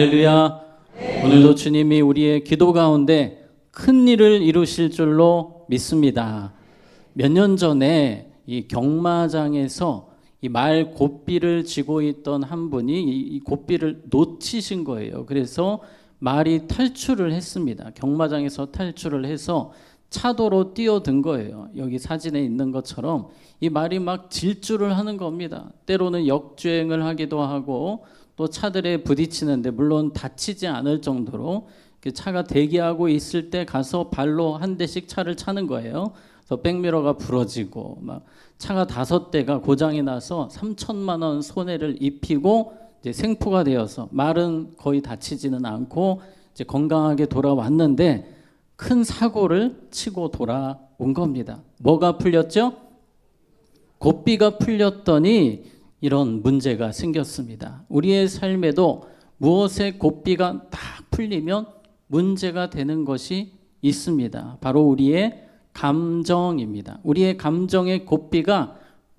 할렐루야. 오늘도 주님이 우리의 기도 가운데 큰 일을 이루실 줄로 믿습니다. 몇 년 전에 이 경마장에서 이 말 고삐를 쥐고 있던 한 분이 이 고삐를 놓치신 거예요. 그래서 말이 탈출을 했습니다. 경마장에서 탈출을 해서 차도로 뛰어든 거예요. 여기 사진에 있는 것처럼 이 말이 막 질주를 하는 겁니다. 때로는 역주행을 하기도 하고 또 차들에 부딪히는데 물론 다치지 않을 정도로 차가 대기하고 있을 때 가서 발로 한 대씩 차를 차는 거예요. 그래서 백미러가 부러지고 막 차가 5대가 고장이 나서 3천만 원 손해를 입히고 이제 생포가 되어서 말은 거의 다치지는 않고 이제 건강하게 돌아왔는데 큰 사고를 치고 돌아온 겁니다. 뭐가 풀렸죠? 고삐가 풀렸더니 이런 문제가 생겼습니다. 우리의 삶에도 무엇의 고삐가 딱 풀리면 문제가 되는 것이 있습니다. 바로 우리의 감정입니다. 우리의 감정의 고삐가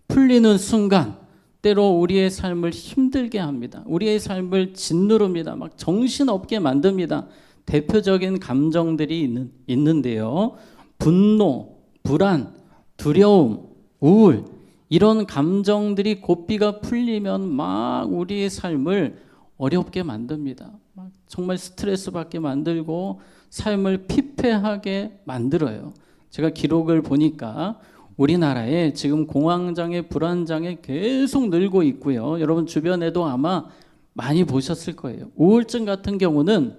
풀리는 순간 때로 우리의 삶을 힘들게 합니다. 우리의 삶을 짓누릅니다. 막 정신없게 만듭니다. 대표적인 감정들이 있는데요. 분노, 불안, 두려움, 우울, 이런 감정들이 고삐가 풀리면 막 우리의 삶을 어렵게 만듭니다. 막 정말 스트레스 받게 만들고 삶을 피폐하게 만들어요. 제가 기록을 보니까 우리나라에 지금 공황장애, 불안장애 계속 늘고 있고요. 여러분 주변에도 아마 많이 보셨을 거예요. 우울증 같은 경우는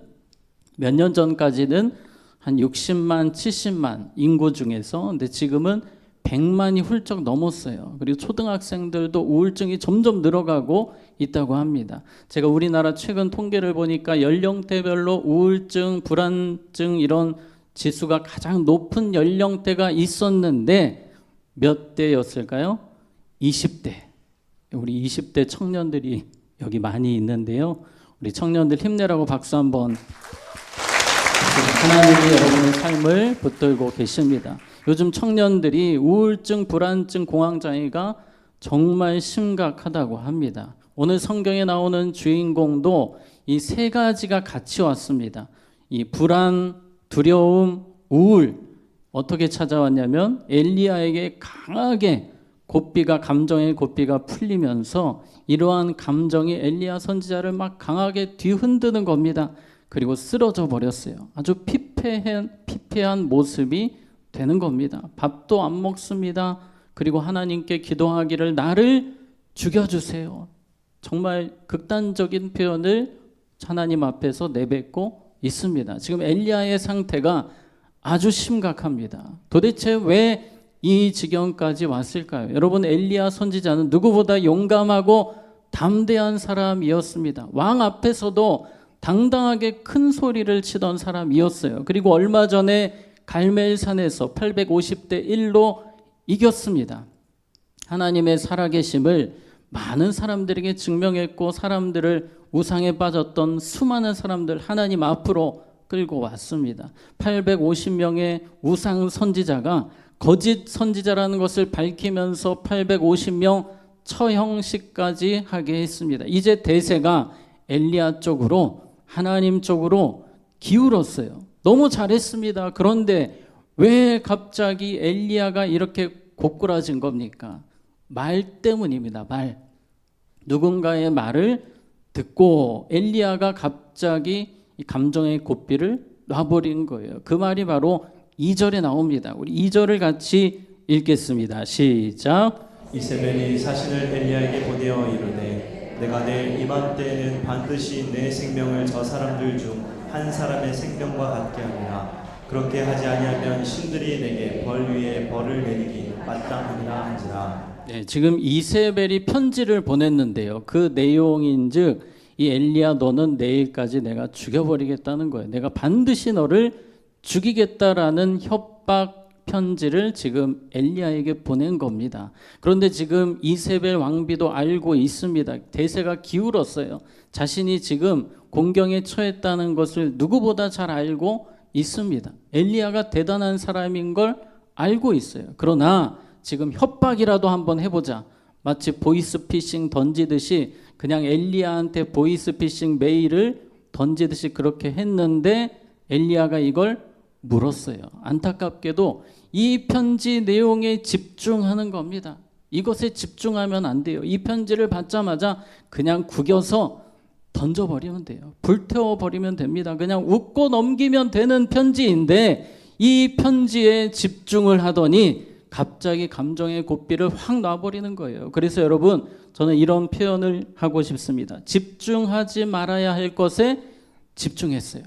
몇 년 전까지는 한 60만, 70만 인구 중에서 근데 지금은 100만이 훌쩍 넘었어요. 그리고 초등학생들도 우울증이 점점 늘어가고 있다고 합니다. 제가 우리나라 최근 통계를 보니까 연령대별로 우울증, 불안증 이런 지수가 가장 높은 연령대가 있었는데 몇 대였을까요? 20대. 우리 20대 청년들이 여기 많이 있는데요. 우리 청년들 힘내라고 박수 한번. 하나님이 여러분의 삶을 붙들고 계십니다. 요즘 청년들이 우울증, 불안증, 공황장애가 정말 심각하다고 합니다. 오늘 성경에 나오는 주인공도 이 3가지가 같이 왔습니다. 이 불안, 두려움, 우울 어떻게 찾아왔냐면 엘리야에게 강하게 고삐가 감정의 고삐가 풀리면서 이러한 감정이 엘리야 선지자를 막 강하게 뒤흔드는 겁니다. 그리고 쓰러져 버렸어요. 아주 피폐한 모습이 되는 겁니다. 밥도 안 먹습니다. 그리고 하나님께 기도하기를 나를 죽여주세요. 정말 극단적인 표현을 하나님 앞에서 내뱉고 있습니다. 지금 엘리야의 상태가 아주 심각합니다. 도대체 왜 이 지경까지 왔을까요? 여러분 엘리야 선지자는 누구보다 용감하고 담대한 사람이었습니다. 왕 앞에서도 당당하게 큰 소리를 치던 사람이었어요. 그리고 얼마 전에 갈멜산에서 850대 1로 이겼습니다. 하나님의 살아계심을 많은 사람들에게 증명했고 사람들을 우상에 빠졌던 수많은 사람들 하나님 앞으로 끌고 왔습니다. 850명의 우상 선지자가 거짓 선지자라는 것을 밝히면서 850명 처형식까지 하게 했습니다. 이제 대세가 엘리야 쪽으로 하나님 쪽으로 기울었어요. 너무 잘했습니다. 그런데 왜 갑자기 엘리야가 이렇게 고꾸라진 겁니까? 말 때문입니다. 말. 누군가의 말을 듣고 엘리야가 갑자기 이 감정의 고삐를 놔버린 거예요. 그 말이 바로 2절에 나옵니다. 우리 2절을 같이 읽겠습니다. 시작. 이세벨이 사신을 엘리야에게 보내어 이르되 내가 내일 이맘때에는 반드시 내 생명을 저 사람들 중 한 사람의 생명과 같게 하리라. 그렇게 하지 아니하면 신들이 내게 벌 위에 벌을 내리기 마땅하니라 한지라. 네, 지금 이세벨이 편지를 보냈는데요. 그 내용인즉 이 엘리야 너는 내일까지 내가 죽여버리겠다는 거예요. 내가 반드시 너를 죽이겠다라는 협박 편지를 지금 엘리야에게 보낸 겁니다. 그런데 지금 이세벨 왕비도 알고 있습니다. 대세가 기울었어요. 자신이 지금 공경에 처했다는 것을 누구보다 잘 알고 있습니다. 엘리야가 대단한 사람인 걸 알고 있어요. 그러나 지금 협박이라도 한번 해보자. 마치 보이스피싱 던지듯이 그냥 엘리야한테 보이스피싱 메일을 던지듯이 그렇게 했는데 엘리야가 이걸 물었어요. 안타깝게도 이 편지 내용에 집중하는 겁니다. 이것에 집중하면 안 돼요. 이 편지를 받자마자 그냥 구겨서 던져버리면 돼요. 불태워버리면 됩니다. 그냥 웃고 넘기면 되는 편지인데 이 편지에 집중을 하더니 갑자기 감정의 고삐를 확 놔버리는 거예요. 그래서 여러분, 저는 이런 표현을 하고 싶습니다. 집중하지 말아야 할 것에 집중했어요.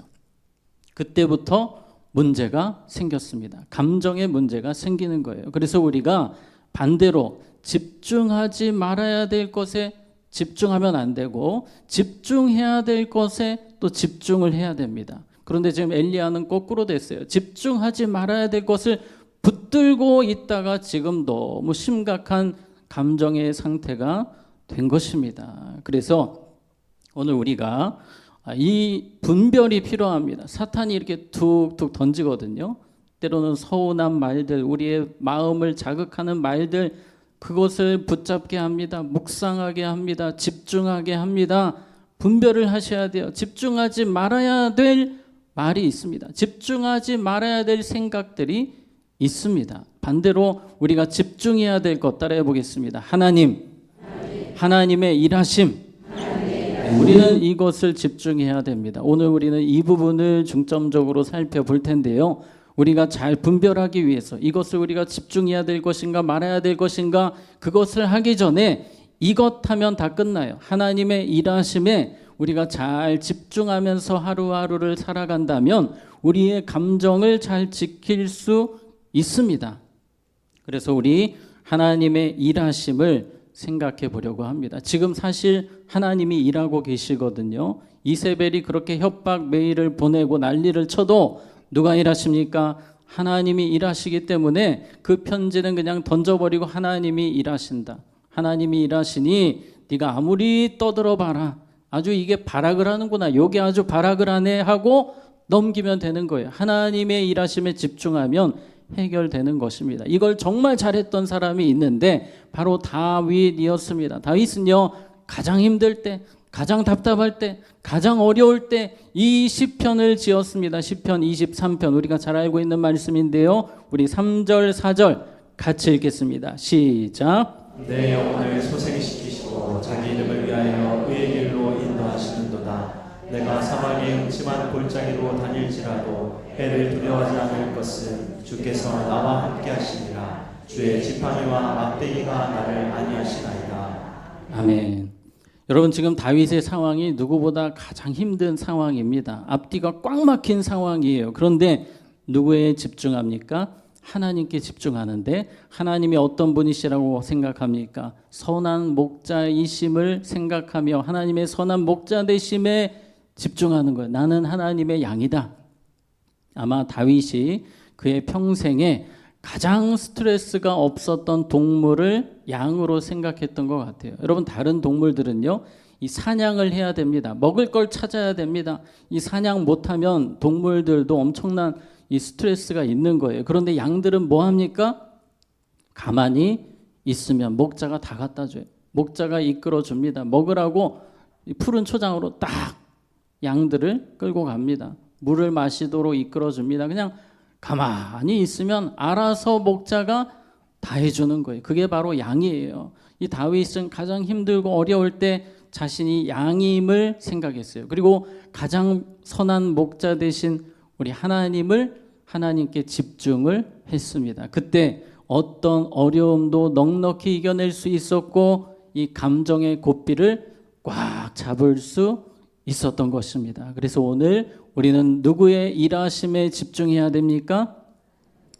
그때부터 문제가 생겼습니다. 감정의 문제가 생기는 거예요. 그래서 우리가 반대로 집중하지 말아야 될 것에 집중하면 안 되고 집중해야 될 것에 또 집중을 해야 됩니다. 그런데 지금 엘리야는 거꾸로 됐어요. 집중하지 말아야 될 것을 붙들고 있다가 지금 너무 심각한 감정의 상태가 된 것입니다. 그래서 오늘 우리가 이 분별이 필요합니다. 사탄이 이렇게 툭툭 던지거든요. 때로는 서운한 말들, 우리의 마음을 자극하는 말들, 그것을 붙잡게 합니다. 묵상하게 합니다. 집중하게 합니다. 분별을 하셔야 돼요. 집중하지 말아야 될 말이 있습니다. 집중하지 말아야 될 생각들이 있습니다. 반대로 우리가 집중해야 될 것 따라해 보겠습니다. 하나님의 일하심. 우리는 이것을 집중해야 됩니다. 오늘 우리는 이 부분을 중점적으로 살펴볼 텐데요. 우리가 잘 분별하기 위해서 이것을 우리가 집중해야 될 것인가 말아야 될 것인가, 그것을 하기 전에 이것 하면 다 끝나요. 하나님의 일하심에 우리가 잘 집중하면서 하루하루를 살아간다면 우리의 감정을 잘 지킬 수 있습니다. 그래서 우리 하나님의 일하심을 생각해 보려고 합니다. 지금 사실 하나님이 일하고 계시거든요. 이세벨이 그렇게 협박 메일을 보내고 난리를 쳐도 누가 일하십니까? 하나님이 일하시기 때문에 그 편지는 그냥 던져버리고 하나님이 일하신다. 하나님이 일하시니 네가 아무리 떠들어봐라. 아주 이게 발악을 하는구나. 여기 아주 발악을 하네 하고 넘기면 되는 거예요. 하나님의 일하심에 집중하면 해결되는 것입니다. 이걸 정말 잘했던 사람이 있는데 바로 다윗이었습니다. 다윗은요, 가장 힘들 때, 가장 답답할 때, 가장 어려울 때 이 시편을 지었습니다. 시편 23편, 우리가 잘 알고 있는 말씀인데요. 우리 3절 4절 같이 읽겠습니다. 시작. 내 영혼을 소생시키시고 자기 이름을 위하여 의의 길로 인도하시는도다. 내가 사막의 음침한 골짜기로 다닐지라도 해를 두려워하지 않을 것은 주께서 나와 함께 하시니라. 주의 지팡이와 막대기가 나를 안위하시나이다. 아멘. 여러분, 지금 다윗의 상황이 누구보다 가장 힘든 상황입니다. 앞뒤가 꽉 막힌 상황이에요. 그런데 누구에 집중합니까? 하나님께 집중하는데, 하나님이 어떤 분이시라고 생각합니까? 선한 목자이심을 생각하며 하나님의 선한 목자 되심에 집중하는 거예요. 나는 하나님의 양이다. 아마 다윗이 그의 평생에 가장 스트레스가 없었던 동물을 양으로 생각했던 것 같아요. 여러분, 다른 동물들은요, 이 사냥을 해야 됩니다. 먹을 걸 찾아야 됩니다. 이 사냥 못하면 동물들도 엄청난 이 스트레스가 있는 거예요. 그런데 양들은 뭐 합니까? 가만히 있으면 목자가 다 갖다 줘요. 목자가 이끌어 줍니다. 먹으라고 푸른 초장으로 딱 양들을 끌고 갑니다. 물을 마시도록 이끌어 줍니다. 그냥 가만히 있으면 알아서 목자가 다 해주는 거예요. 그게 바로 양이에요. 이 다윗은 가장 힘들고 어려울 때 자신이 양임을 생각했어요. 그리고 가장 선한 목자 되신 우리 하나님께 집중을 했습니다. 그때 어떤 어려움도 넉넉히 이겨낼 수 있었고 이 감정의 고삐를 꽉 잡을 수 있었던 것입니다. 그래서 오늘 우리는 누구의 일하심에 집중해야 됩니까?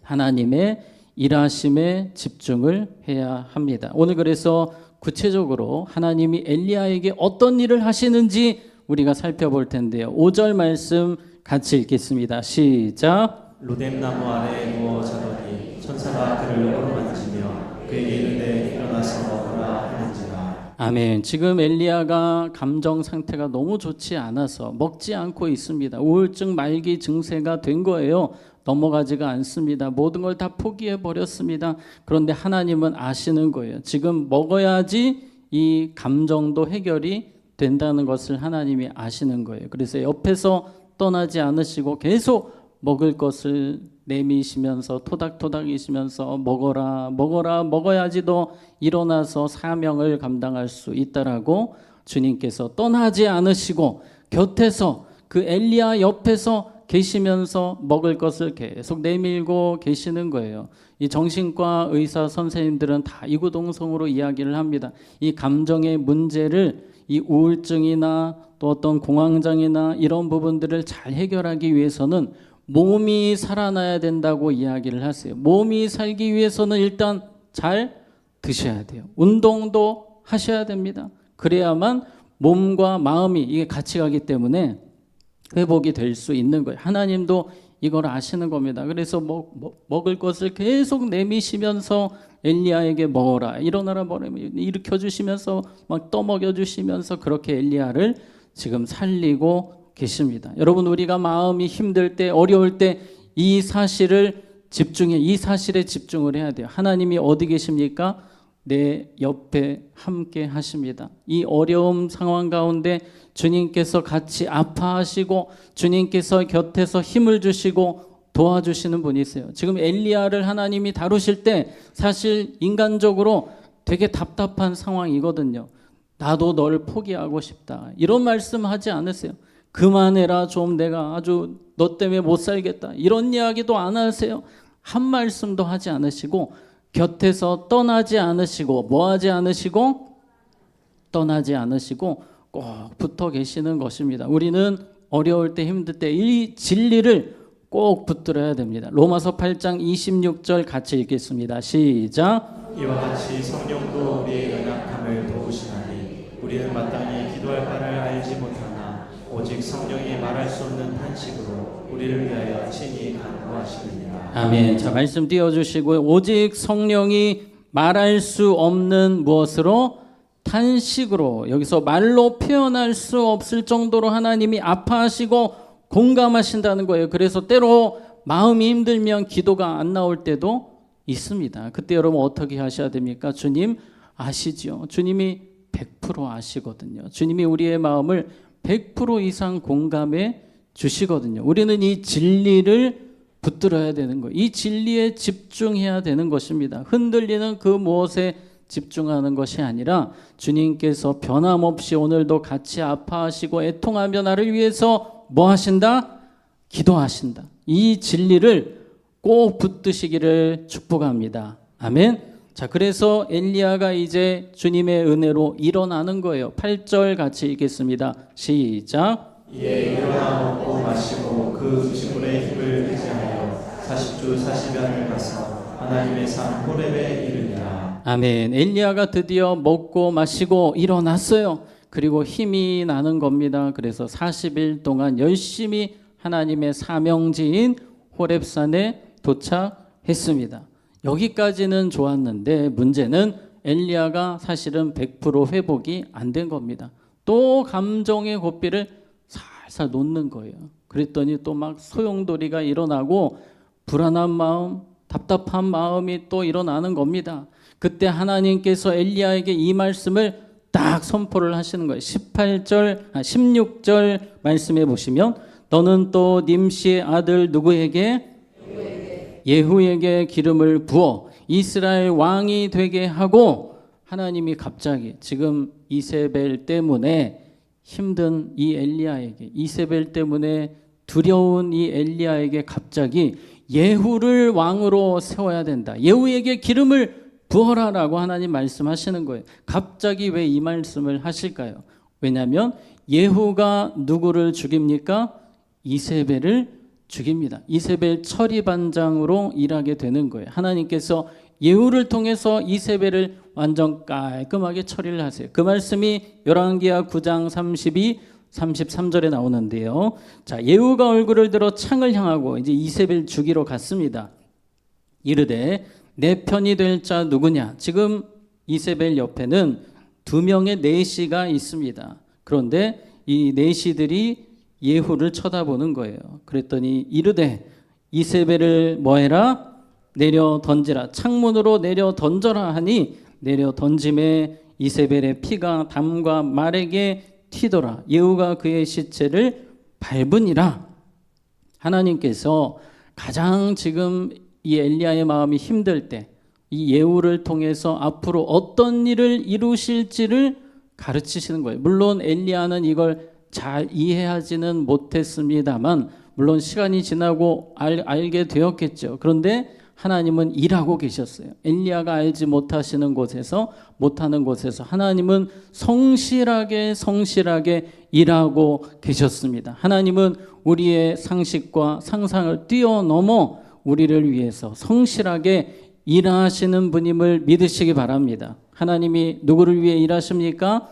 하나님의 일하심에 집중을 해야 합니다. 오늘 그래서 구체적으로 하나님이 엘리야에게 어떤 일을 하시는지 우리가 살펴볼 텐데요. 5절 말씀 같이 읽겠습니다. 시작. 로뎀나무 아래에 누워 자더니 천사가 그를 어루만지며 그에게 이르되 일어나서 먹으라 하는지라. 아멘. 지금 엘리야가 감정 상태가 너무 좋지 않아서 먹지 않고 있습니다. 우울증 말기 증세가 된 거예요. 넘어가지가 않습니다. 모든 걸 다 포기해 버렸습니다. 그런데 하나님은 아시는 거예요. 지금 먹어야지 이 감정도 해결이 된다는 것을 하나님이 아시는 거예요. 그래서 옆에서 떠나지 않으시고 계속 먹을 것을 내미시면서 토닥토닥이시면서 먹어라 먹어라 먹어야지 너 일어나서 사명을 감당할 수 있다라고 주님께서 떠나지 않으시고 곁에서 그 엘리야 옆에서 계시면서 먹을 것을 계속 내밀고 계시는 거예요. 이 정신과 의사 선생님들은 다 이구동성으로 이야기를 합니다. 이 감정의 문제를 이 우울증이나 또 어떤 공황장애나 이런 부분들을 잘 해결하기 위해서는 몸이 살아나야 된다고 이야기를 하세요. 몸이 살기 위해서는 일단 잘 드셔야 돼요. 운동도 하셔야 됩니다. 그래야만 몸과 마음이 이게 같이 가기 때문에 회복이 될 수 있는 거예요. 하나님도 이걸 아시는 겁니다. 그래서 먹을 것을 계속 내미시면서 엘리야에게 먹어라, 일어나라, 일으켜 주시면서 막 떠먹여 주시면서 그렇게 엘리야를 지금 살리고 계십니다. 여러분, 우리가 마음이 힘들 때, 어려울 때 이 사실에 집중을 해야 돼요. 하나님이 어디 계십니까? 내 옆에 함께 하십니다. 이 어려움 상황 가운데 주님께서 같이 아파하시고 주님께서 곁에서 힘을 주시고 도와주시는 분이세요. 지금 엘리야를 하나님이 다루실 때 사실 인간적으로 되게 답답한 상황이거든요. 나도 널 포기하고 싶다, 이런 말씀하지 않으세요. 그만해라, 좀 내가 아주 너 때문에 못 살겠다, 이런 이야기도 안 하세요. 한 말씀도 하지 않으시고 곁에서 떠나지 않으시고 뭐하지 않으시고 떠나지 않으시고 꼭 붙어 계시는 것입니다. 우리는 어려울 때, 힘들 때 이 진리를 꼭 붙들어야 됩니다. 로마서 8장 26절 같이 읽겠습니다. 시작. 이와 같이 성령도 우리의 연약함을 도우시나니 우리는 마땅히 기도할 바를 알지 못하나 오직 성령이 말할 수 없는 탄식으로 우리를 위하여 친히 간구하시느니라. 아멘. 자, 말씀 띄워주시고요. 오직 성령이 말할 수 없는 무엇으로? 탄식으로. 여기서 말로 표현할 수 없을 정도로 하나님이 아파하시고 공감하신다는 거예요. 그래서 때로 마음이 힘들면 기도가 안 나올 때도 있습니다. 그때 여러분 어떻게 하셔야 됩니까? 주님 아시죠? 주님이 100% 아시거든요. 주님이 우리의 마음을 100% 이상 공감해 주시거든요. 우리는 이 진리를 붙들어야 되는 거예요. 이 진리에 집중해야 되는 것입니다. 흔들리는 그 무엇에 집중하는 것이 아니라 주님께서 변함없이 오늘도 같이 아파하시고 애통하며 나를 위해서 뭐 하신다? 기도하신다. 이 진리를 꼭 붙드시기를 축복합니다. 아멘. 자, 그래서 엘리야가 이제 주님의 은혜로 일어나는 거예요. 8절 같이 읽겠습니다. 시작. 이에 일어나 먹고 마시고 그 음식물의 힘을 의지하여 40주 40야를 가서 하나님의 산 호렙에 이르니라. 아멘. 엘리야가 드디어 먹고 마시고 일어났어요. 그리고 힘이 나는 겁니다. 그래서 40일 동안 열심히 하나님의 사명지인 호렙산에 도착했습니다. 여기까지는 좋았는데 문제는 엘리야가 사실은 100% 회복이 안 된 겁니다. 또 감정의 고삐를 살살 놓는 거예요. 그랬더니 또 막 소용돌이가 일어나고 불안한 마음, 답답한 마음이 또 일어나는 겁니다. 그때 하나님께서 엘리야에게 이 말씀을 딱 선포를 하시는 거예요. 16절 말씀해 보시면 너는 또 님시의 아들 누구에게? 예후에게 기름을 부어 이스라엘 왕이 되게 하고, 하나님이 갑자기 지금 이세벨 때문에 힘든 이 엘리야에게, 이세벨 때문에 두려운 이 엘리야에게 갑자기 예후를 왕으로 세워야 된다, 예후에게 기름을 부어라라고 하나님 말씀하시는 거예요. 갑자기 왜 이 말씀을 하실까요? 왜냐하면 예후가 누구를 죽입니까? 이세벨을 죽입니다. 이세벨 처리반장으로 일하게 되는 거예요. 하나님께서 예후를 통해서 이세벨을 완전 깔끔하게 처리를 하세요. 그 말씀이 열왕기하 9장 32, 33절에 나오는데요. 자, 예후가 얼굴을 들어 창을 향하고 이제 이세벨 죽이러 갔습니다. 이르되 내 편이 될 자 누구냐? 지금 이세벨 옆에는 2명의 내시가 있습니다. 그런데 이 내시들이 예후를 쳐다보는 거예요. 그랬더니 이르되 이세벨을 뭐해라? 내려 던지라. 창문으로 내려 던져라 하니 내려 던짐에 이세벨의 피가 담과 말에게 튀더라. 예후가 그의 시체를 밟으니라. 하나님께서 가장 지금 이 엘리야의 마음이 힘들 때 이 예후를 통해서 앞으로 어떤 일을 이루실지를 가르치시는 거예요. 물론 엘리야는 이걸 잘 이해하지는 못했습니다만 물론 시간이 지나고 알게 되었겠죠. 그런데 하나님은 일하고 계셨어요. 엘리야가 알지 못하는 곳에서 하나님은 성실하게 일하고 계셨습니다. 하나님은 우리의 상식과 상상을 뛰어넘어 우리를 위해서 성실하게 일하시는 분임을 믿으시기 바랍니다. 하나님이 누구를 위해 일하십니까?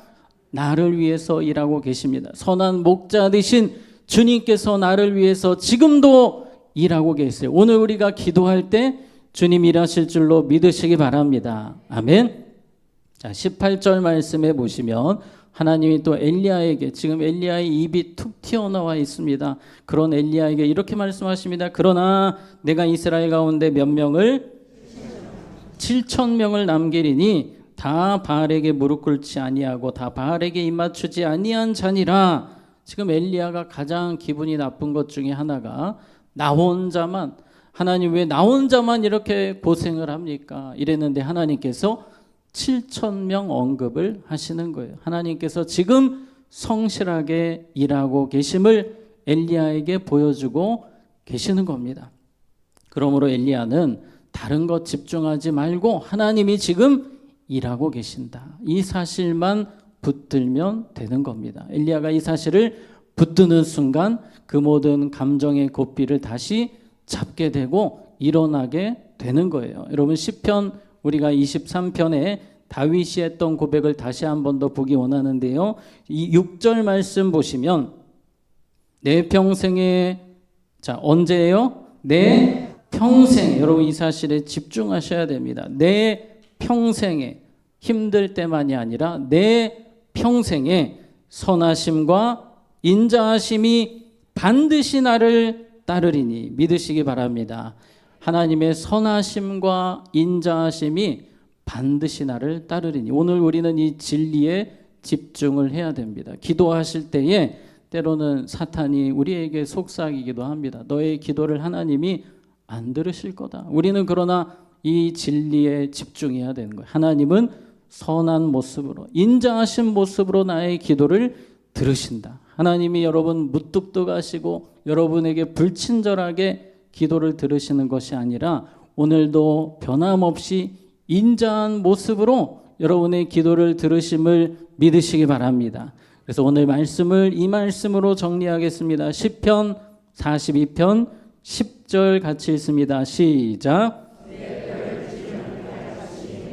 나를 위해서 일하고 계십니다. 선한 목자 되신 주님께서 나를 위해서 지금도 일하고 계세요. 오늘 우리가 기도할 때 주님 일하실 줄로 믿으시기 바랍니다. 아멘. 자, 18절 말씀해 보시면 하나님이 또 엘리야에게, 지금 엘리야의 입이 툭 튀어나와 있습니다. 그런 엘리야에게 이렇게 말씀하십니다. 그러나 내가 이스라엘 가운데 몇 명을 7,000명을 남기리니 다 바알에게 무릎 꿇지 아니하고 다 바알에게 입맞추지 아니한 자니라. 지금 엘리야가 가장 기분이 나쁜 것 중에 하나가 나 혼자만, 하나님 왜 나 혼자만 이렇게 고생을 합니까? 이랬는데 하나님께서 7,000명 언급을 하시는 거예요. 하나님께서 지금 성실하게 일하고 계심을 엘리야에게 보여주고 계시는 겁니다. 그러므로 엘리야는 다른 것 집중하지 말고 하나님이 지금 일하고 계신다. 이 사실만 붙들면 되는 겁니다. 엘리야가 이 사실을 붙드는 순간 그 모든 감정의 고삐를 다시 잡게 되고 일어나게 되는 거예요. 여러분 시편 우리가 23편에 다윗이 했던 고백을 다시 한 번 더 보기 원하는데요. 이 6절 말씀 보시면 내 평생에, 자 언제예요? 내 평생, 여러분 이 사실에 집중하셔야 됩니다. 내 평생에, 힘들 때만이 아니라 내 평생에 선하심과 인자하심이 반드시 나를 따르리니 믿으시기 바랍니다. 하나님의 선하심과 인자하심이 반드시 나를 따르리니, 오늘 우리는 이 진리에 집중을 해야 됩니다. 기도하실 때에 때로는 사탄이 우리에게 속삭이기도 합니다. 너의 기도를 하나님이 안 들으실 거다. 우리는 그러나 이 진리에 집중해야 되는 거예요. 하나님은 선한 모습으로, 인자하신 모습으로 나의 기도를 들으신다. 하나님이 여러분 무뚝뚝하시고 여러분에게 불친절하게 기도를 들으시는 것이 아니라 오늘도 변함없이 인자한 모습으로 여러분의 기도를 들으심을 믿으시기 바랍니다. 그래서 오늘 말씀을 이 말씀으로 정리하겠습니다. 시편 42편 10절 같이 읽습니다. 시작.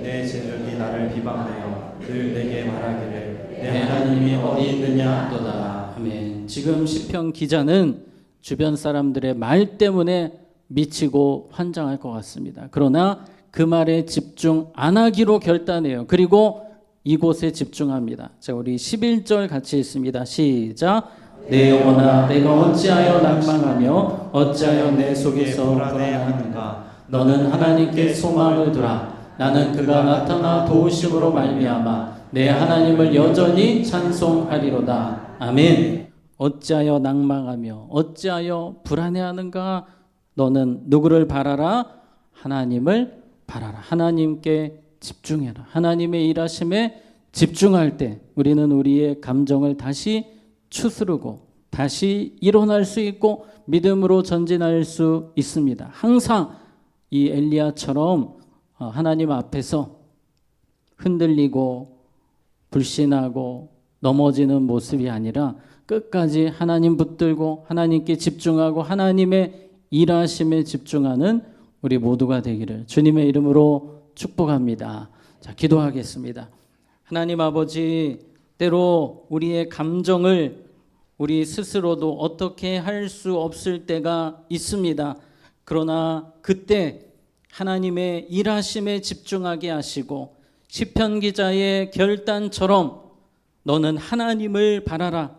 내 제력이 나를 비방하여 늘 내게 말하기를 내 하나님이 어디 있느냐 하도다. 아멘. 지금 시편 기자는 주변 사람들의 말 때문에 미치고 환장할 것 같습니다. 그러나 그 말에 집중 안 하기로 결단해요. 그리고 이곳에 집중합니다. 자, 우리 11절 같이 읽습니다. 시작. 내 영혼아 내가 어찌하여 낭망하며 어찌하여 내 속에서 불안해하는가. 너는 하나님께 소망을 두라. 나는 그가 나타나 도우심으로 말미암아 내 하나님을 여전히 찬송하리로다. 아멘. 어찌하여 낭망하며 어찌하여 불안해하는가. 너는 누구를 바라라? 하나님을 바라라. 하나님께 집중해라. 하나님의 일하심에 집중할 때 우리는 우리의 감정을 다시 추스르고 다시 일어날 수 있고 믿음으로 전진할 수 있습니다. 항상 이 엘리야처럼 하나님 앞에서 흔들리고 불신하고 넘어지는 모습이 아니라 끝까지 하나님 붙들고 하나님께 집중하고 하나님의 일하심에 집중하는 우리 모두가 되기를 주님의 이름으로 축복합니다. 자, 기도하겠습니다. 하나님 아버지, 때로 우리의 감정을 우리 스스로도 어떻게 할 수 없을 때가 있습니다. 그러나 그때 하나님의 일하심에 집중하게 하시고 시편 기자의 결단처럼 너는 하나님을 바라라.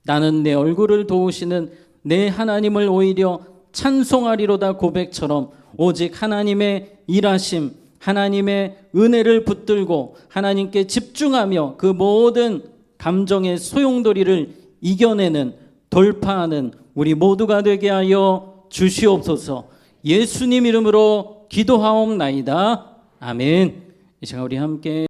나는 내 얼굴을 도우시는 내 하나님을 오히려 찬송하리로다 고백처럼 오직 하나님의 일하심, 하나님의 은혜를 붙들고 하나님께 집중하며 그 모든 감정의 소용돌이를 이겨내는 돌파하는 우리 모두가 되게 하여 주시옵소서. 예수님 이름으로 기도하옵나이다. 아멘. 이 시간 우리 함께